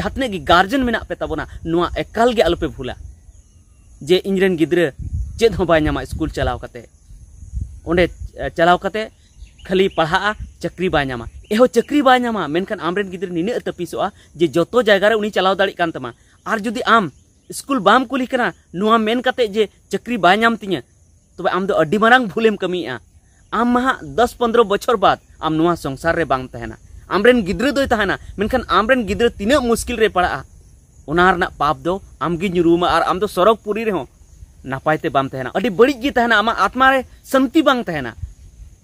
जहाँ तने गार्जन मेना पे तबना नुआ एकाल गे आलोपे भूला जे इनरेन गिद्रे चेद हो बाय नामा स्कूल चलाव कते ओंडे चलाव कते खाली पढ़ा चक्री बाय नामा एहो चक्री बाय नामा मेनखान आमरेन गिद्रे निने तपिसोआ जे जतो जायगा रे उनी चलाव दाड़ी कान तमा आर जुदी आम स्कूल बाम कुली कना नुआ मेन कते जे चक्री बाय नाम तिया तबे आम दो अड्डी मारांग भूलेम कमिया आम महा 10-15 बछर बाद आम नुआ संसार रे बांग तहना आमरेन गिद्रे दोय तहना मेनखान आमरेन गिद्रे तिना मुश्किल रे पड़ा ओना रना पाप दो आमगी नुरुमा आर आम दो सरक पुरी रे हो नापायते बाम तहना अड्डी बड़ी गी तहना आमा आत्मा रे शांति बांग तहना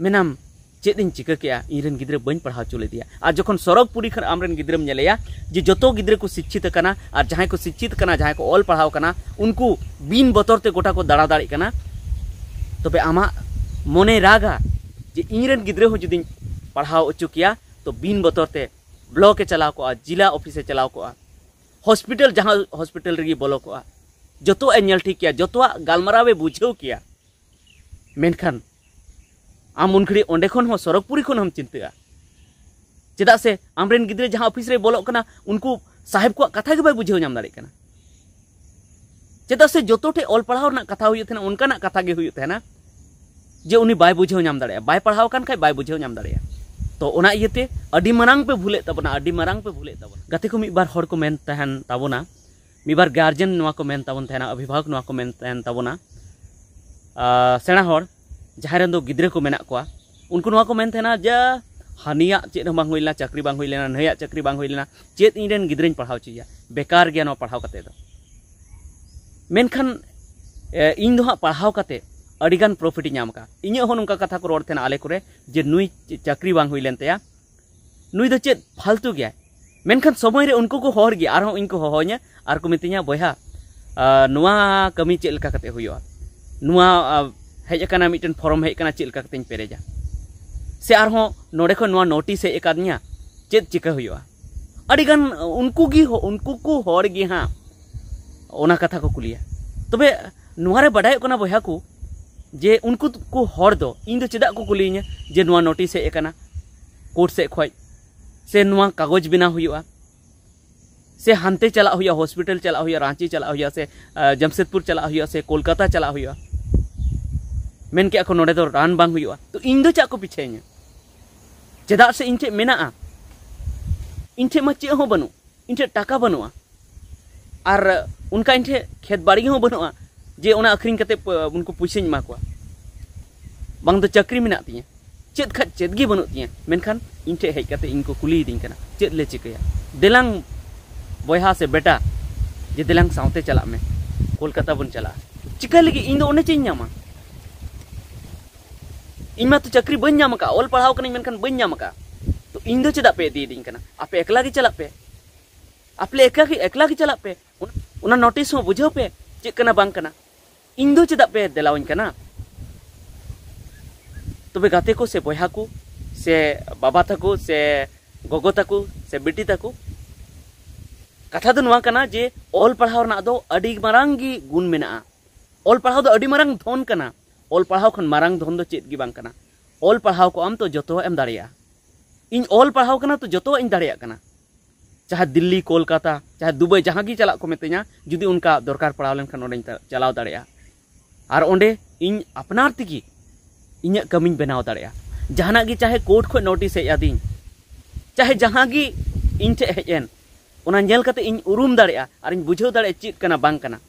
मेनाम चेद इन चिका के इनरेन गिद्रे बन पढ़ा चले दिया और जखन सरक पुरी खन आमरेन गिद्रेम नेलेया जे जतो गिद्रे को शिक्षित कना और जहां को शिक्षित कना जहां को ऑल पढ़ाव कना उनको बिन बतरते गोटा को दाड़ा दाड़ी कना तबे आमा मोने रागा जे इनरेन गिद्रे हो जुदी पढ़ाव अचु किया तो बिन बतरते ब्लॉक चलाव को जिला ऑफिस चलाव को हॉस्पिटल जहां हॉस्पिटल रे बोलो को जतो एल ठीक किया जतो गालमारावे बुझाव किया मेनखान आम उन घड़ी ओंडे खन हो सरकपुरी खन हम चिंता चेदा से आमरेन गिद्रे जहां ऑफिस रे बोलो कना उनको साहेब को कथा के बाय बुझाव नाम दाड़े कना चेदा से जतो ठे ऑल पढ़ाव ना कथा हुई थेना उनका ना कथा गे हुई थेना जे उनी बाय बुझाव नाम दाड़े बाय पढ़ाव कान खाय बाय बुझाव नाम दाड़े तो ओना इयते अडी मरांग पे भूले तबना अडी मरांग पे भूले तबना गाते को मिबार हर को मेन तहन ताबोना मिबार गार्जियन नवा को मेन ताबोन तहना अभिभावक नवा को मेन तहन ताबोना सेना हर जहां रेन दो गिद्रे को मेना को उनको नवा को मेन तहना जा हानिया चेद बांग हुइला चाकरी बांग हुइलेना नया चाकरी बांग हुइलेना चेद इनरेन गिद्रेन पढ़ाव चिया बेकार गया नवा पढ़ाव कते दो मेनखान इन दो पढ़ाव कते अडिगान प्रॉफिट नाम का इᱧ हो नका कथा को रोड थेना आले करे जे नुई चाकरी बांग हुई लेनतेया नुई दो चेद फालतू गया मेनखान समय रे उनको को हर गया आरो इनको होहोnya आर को मितिnya बयहा नुआ कमी चेद लका कते हुयो नुआ हेज कना मिटन फॉर्म हेज कना चेद लका कतेñ पेरेजा से आर हो नोडे को नुआ नोटिस हे एकादnya चेद चिका हुयो अडिगान उनको को हर गे हां ओना कथा को कुलिया तबे नुआ रे बडाय कना बयहा को जे उनको को हर दो इन दो चेदा को कुलिया जे नुआ नोटिस हे कना कोर्ट से खोय से नुआ कागज बिना हुआ से हानते चला हुआ हॉस्पिटल चला हुआ रांची चला हुआ से जमशेदपुर चला हुआ से कोलकाता चला हुआ मेन के नोडे दो रान बांग हुआ तो इन दो चा को पीछे चेदा से इन चे मेना इन चे मा चे हो बनु इन चे टाका बनुआ और उनका इन चे खेत बाड़ी हो बनुआ जे उना अखरिंग कते उनको पैसे मा को बांग दो चक्री मेना तिया चेद खा चेद गे बनु तिया मेनखान इन टे हेज कते इनको कुली दिन कना चेद ले चिकया देलांग बयहा से बेटा जे देलांग साउते चला में कोलकाता बन चला चिका लगी इन दो ओने चेñ नामा इन मा तो चक्री बन नाम का ऑल पढ़ाव कनी मेनखान बन नाम का तो इन दो चेदा पे दी दिन कना आपे एकला गे चला पे आपले एकला गे चला पे उना नोटिस हो बुझाव पे चेक कना बांग कना इन दो चेदा पे देलावñ कना तबे गाते को से बयहा को से बाबा तको से गोगो तको से बेटी तको कथा दो नुआ कना जे ऑल पढ़ाव ना दो अडी मारांगी गुण मेना ऑल पढ़ाव दो अडी मारांग धन कना ऑल पढ़ाव खन मारांग धन दो चेद गी बांग कना ऑल पढ़ाव को आम तो जतो एम दाड़िया इन ऑल पढ़ाव कना तो जतो इन दाड़िया कना चाहे दिल्ली कोलकाता चाहे दुबई जहां गी चला को मेतेኛ जुदी उनका दरकार पड़ाव लेनखान ओंडे चलाव दाड़िया और ओंडे इन अपनार तिगी इᱧ कमी बनाव दाड़िया जहाना गी चाहे कोर्ट खो नोटिस हेज आदिन चाहे जहां गी इन ठे हेजन ओना नेल कते इन उरुम दाड़िया और इन बुझाव दाड़िया चेद कना बांग कना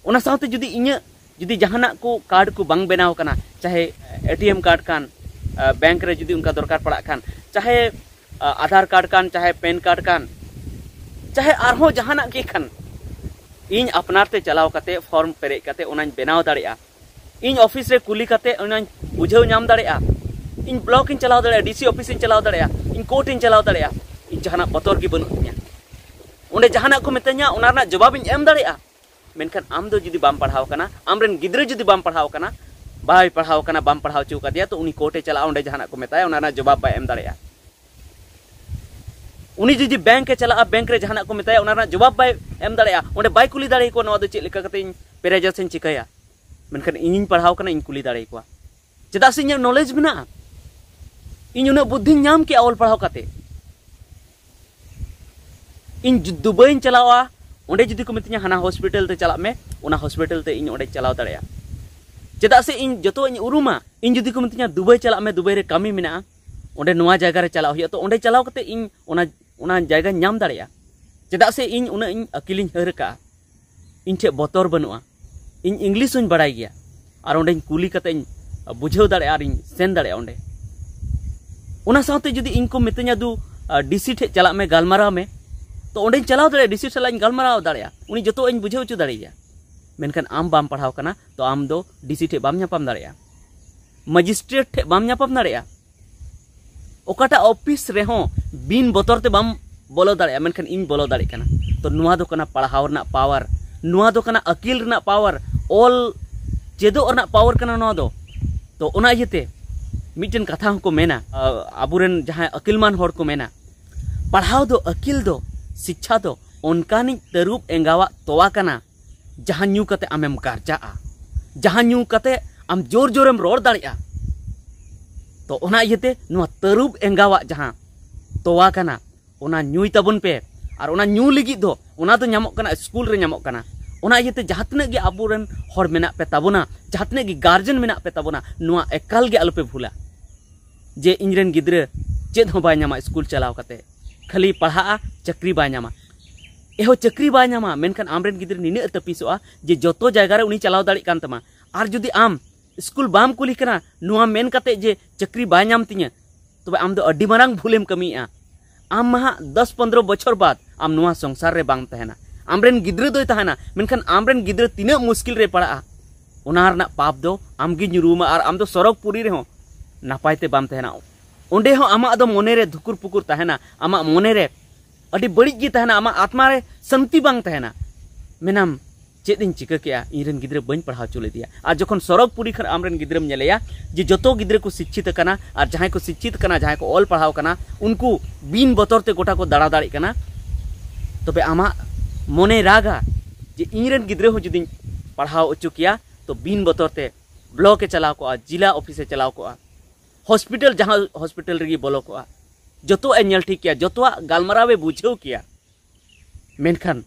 ओना साथे जुदी जहाना को कार्ड को बांग बनाव कना चाहे एटीएम कार्ड कान बैंक रे जुदी उनका दरकार पड़ा खान चाहे आधार कार्ड कान चाहे पैन कार्ड कान चाहे आरहो जहाना गे खान इन अपनार ते चलाव कते फॉर्म पेरे कते ओनाñ बनाव दाड़िया इन ऑफिस रे कुली कते ओनाñ बुझाव नाम दाड़िया इन ब्लॉक इन चलाव दाड़िया डीसी ऑफिस इन चलाव दाड़िया इन कोर्ट इन चलाव दाड़िया इन जहाना बतर गी बनु तिया ओंडे जहाना को मेतेኛ ओना रना जवाब इन एम दाड़िया मेनखान आम दो जुदी बाम पढ़ाव कना आमरेन गिद्रे जुदी बाम पढ़ाव कना बाय पढ़ाव कना बाम पढ़ाव चु का दिया तो उनी कोर्टे चला ओंडे जहाना को मेताया ओना रना जवाब बाय एम दाड़िया उनी जुदी बैंक के चला बैंक रे जहाना को मेताया ओना रना जवाब बाय एम दाड़िया ओंडे बाय कुली दाड़े को नवा दो चेद लेका कते इन पेरेजासेन चिकाया मेनखान इन पढ़ाव कना इन कुली दाड़े को चेदा से इन नॉलेज बिना इन उना बुद्धि नाम के ऑल पढ़ाव कते इन दुबई चलावा ओंडे जुदी को मितिया हाना हॉस्पिटल ते चला में ओना हॉस्पिटल ते इन ओंडे चलाव दाड़ेया चेदा से इन जतो इन उरुमा इन जुदी को मितिया दुबई चला में दुबई रे कामी मेना ओंडे नोआ जायगा रे चलाव हुया तो ओंडे चलाव कते इन ओना जायगा नाम दाड़ेया चेदा से इन उना इन अकिलिन हर का इन ठे बतर बनुआ इन इंग्लिश उन बड़ाई गया और ओंडे कुली कते इन बुझाव दाड़े और इन सेन दाड़े ओंडे उना साथे जुदी इन को मितिया दु डीसी ठे चला में गालमाराव में तो ओंडे चलाव दाड़े डीसी सला इन गालमाराव दाड़ेया उनी जतो इन बुझाव च दाड़ेया मेनखान आम बाम पढ़ाव कना तो आम दो डीसी ठे बाम न्यापाम दाड़ेया मजिस्ट्रेट ठे बाम न्यापाम दाड़ेया ओकाटा ऑफिस रेहों बिन बतर ते बाम बोलो दाड़ेया मेनखान इन बोलो दाड़े कना तो नुआ दो कना पढ़ाव रना पावर नुआ दो कना अकिल रना पावर ऑल चेदो रना पावर कना नुआ दो तो ओना इयते मिटन कथा को मेना आबुरेन जहां अकिलमान होड़ को मेना पढ़ाव दो अकिल दो शिक्षा दो उनकानी तरुप एंगावा तोवा कना जहां न्यू कते आमेम गारजा जहां न्यू कते आम जोर जोरम रोड दाड़िया तो ओना इयते नुआ तरुप एंगावा जहां तोवा कना ओना न्यूई तबन पे और ओना न्यू लिगी दो ओना तो न्यामोक कना स्कूल रे न्यामोक कना ओना इयते जहातने गे आबुरेन होड़ मेना पे ताबोना जहातने गे गार्जियन मेना पे ताबोना नुआ एकाल गे आलोपे भूला जे इंजरेन गिद्रे चेद हो बाय न्यामा स्कूल चलाव कते खाली पढ़ा चक्री बाय न्यामा एहो चक्री बाय न्यामा मेनखान आमरेन गिद्रे निने तपिसोआ जे जतो जायगा रे उनी चलाव दाड़ी कान तमा आर जुदी आम स्कूल बाम कुली कना नुआ मेन कते जे चक्री बाय न्याम तिया तबे आम दो अड्डी मारांग भूलेम कमिया आम महा 10-15 बछर बाद आम नुआ संसार रे बांग तहना आमरेन गिद्रे दोय तहना मेनखान आमरेन गिद्रे तिना मुश्किल रे पड़ा ओना रना पाप दो आमगी न्युरुमा आर आम दो सरक पुरी रे हो नापायते बाम तहना ओंडे हो आमा दो मोने रे धुकुर पुकुर तहना आमा मोने रे अडी बड़ी गी तहना आमा आत्मा रे शांति बांग तहना मेनाम चेद इन चिका के इनरेन गिद्रे बन पढ़ाव चले दिया और जखन सरक पुरी खन आमरेन गिद्रेम नेलेया जे जतो गिद्रे को शिक्षित कना और जहां को शिक्षित कना जहां को ऑल पढ़ाव कना उनको बिन बतरते गोटा को दाड़ा दाड़ी कना तबे आमा मोने रागा जे इनरेन गिद्रे हो जुदी पढ़ाव अचु किया तो बिन बतरते ब्लॉक के चलाव को जिला ऑफिस चलाव को हॉस्पिटल जहां हॉस्पिटल रे बोलो को जतो एल ठीक किया जतो गालमारावे बुझाव किया मेनखान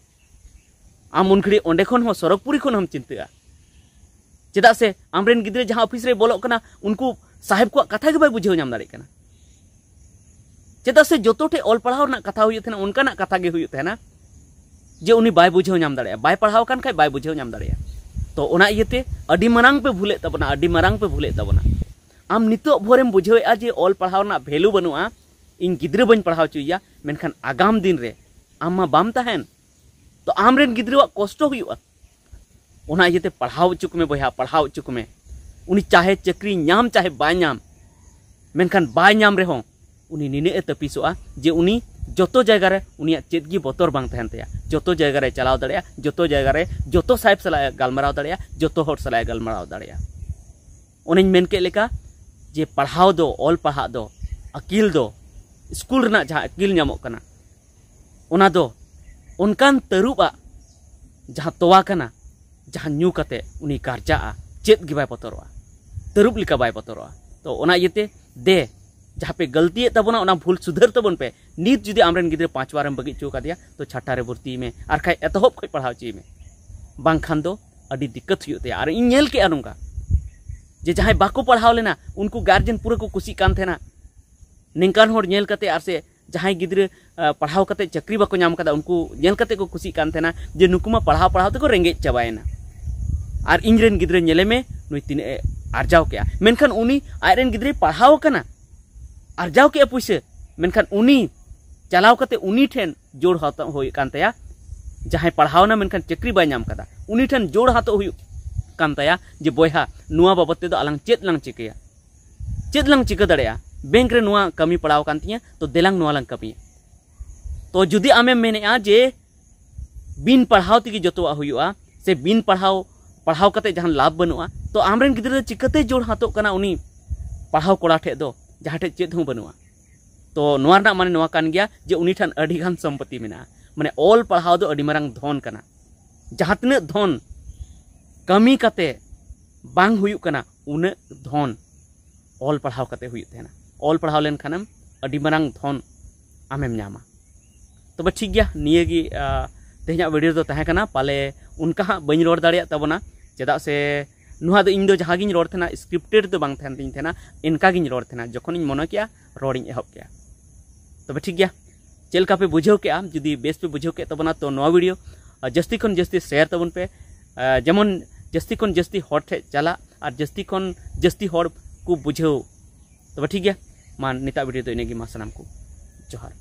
आम उनखड़ी ओंडे खन हो सरकपुरी खन हम चिंता चेदा से आमरेन गिद्रे जहां ऑफिस रे बोलो कना उनको साहेब को कथा के बाय बुझाव नाम दाड़े कना चेदा से जतो ठे ऑल पढ़ाव ना कथा हुई थे उनका ना कथा गे हुई थे ना जे उनी बाय बुझाव नाम दाड़े बाय पढ़ाव कान खाय बाय बुझाव नाम दाड़े तो ओना इयते अडी मारांग पे भूले तबना अडी मारांग पे भूले तबना आम नितो भोरेम बुझावेआ जे ऑल पढ़ाव ना भेलू बनुआ इन गिद्रे बन पढ़ाव चुया मेनखान आगाम दिन रे आम मा बाम तहन तो आमरेन गिद्रेवा कष्ट हुआ ओना इयते पढ़ाव चुक में बया पढ़ाव चुक में उनी चाहे चक्री नाम चाहे बाय नाम मेनखान बाय नाम रे हो उनी निने तपिसोआ जे उनी जतो जायगा रे उनिया चेदगी बतर बांग तहन तया जतो जायगा रे चलाव दाड़िया जतो जायगा रे जतो साहेब सला गालमाराव दाड़िया जतो होड़ सला गालमाराव दाड़िया ओनेñ मेन के लेका जे पढ़ाव दो ऑल पढ़ा दो अकिल दो स्कूल रना जहां अकिल नामोक कना ओना दो उनकान तरुबा जहां तोवा कना जहां न्यू कते उनी कारजा चेद गे बाय पतरवा तरुब लिका बाय पतरवा तो ओना इयते दे जहां पे गलती तबना ओना भूल सुधर तबन पे नीत जुदी आमरेन गिद्रे 5 बार बगी चो का दिया तो छाटा रे भर्ती में आर खाय एतहब खय पढ़ाव ची में बांग खान दो अडी दिक्कत हुते आर इन नेल के अनुका जे जहां बाको पढ़ाव लेना उनको गार्जियन पूरा को खुशी कान थेना निंकान होड़ नेल कते आर से जहां गिद्रे पढ़ाव कते चक्री बाको नाम कदा उनको नेल कते को खुशी कान थेना जे नुकुमा पढ़ाव पढ़ाव ते को रेंगे चबायना आर इंजरेन गिद्रे नेले में नुई तिने आरजाव के मेनखान उनी आयरेन गिद्रे पढ़ाव कना आरजाव के पैसे मेनखान उनी चलाव कते उनी ठेन जोड़ हाथ होय कान तया जहां पढ़ावना मेनखान चक्री बाय नाम कदा उनी ठेन जोड़ हाथ होय कान तया जे बोयहा नुआ बाबते दो आलांग चेद लांग चिकया चेद लांग चिका दड़या बैंक रे नुआ कमी पड़ाव कान तिया तो देलांग नुआ लांग कमी तो जुदी आमे मेनेआ जे बिन पढ़ाव तिगी जतोआ हुयुआ से बिन पढ़ाव कते जहां लाभ बनुआ तो आमरेन गिद्रे चिकते जोड़ हाथो कना उनी पढ़ाव कोड़ा ठे दो जहां ठे चेद हूं बनुआ तो नुआ रना माने नुआ कान गया जे उनी ठन अडी गान संपत्ति मेना माने ऑल पढ़ाव दो अडी मारंग धन कना जहां तने धन कमी कते बांग हुयु कना उने धन ऑल पढ़ाव कते हुयु तेना ऑल पढ़ाव लेन खानम अडी मारंग धन आमेम न्यामा तब ठीक गया निये गी तेहना वीडियो दो तहे कना पाले उनका हाँ बनी रोड दाड़िया तबना चेदा से नुहा दो इन दो जहाँ गिन रोड थेना स्क्रिप्टेड तो बांग थेन तिन थेना इनका गिन रोड थेना जखन इन मने किया रोडिंग एहब किया तब ठीक गया चलका पे बुझाव के जुदी बेस पे बुझाव के तबना तो नवा वीडियो जस्ती खन जस्ती शेयर तबन पे जेमन जस्ती खन जस्ती हर ठे चला और जस्ती खन जस्ती हर को बुझाव तब ठीक गया मान निता वीडियो तो इनेगी मा सनाम को जोहार।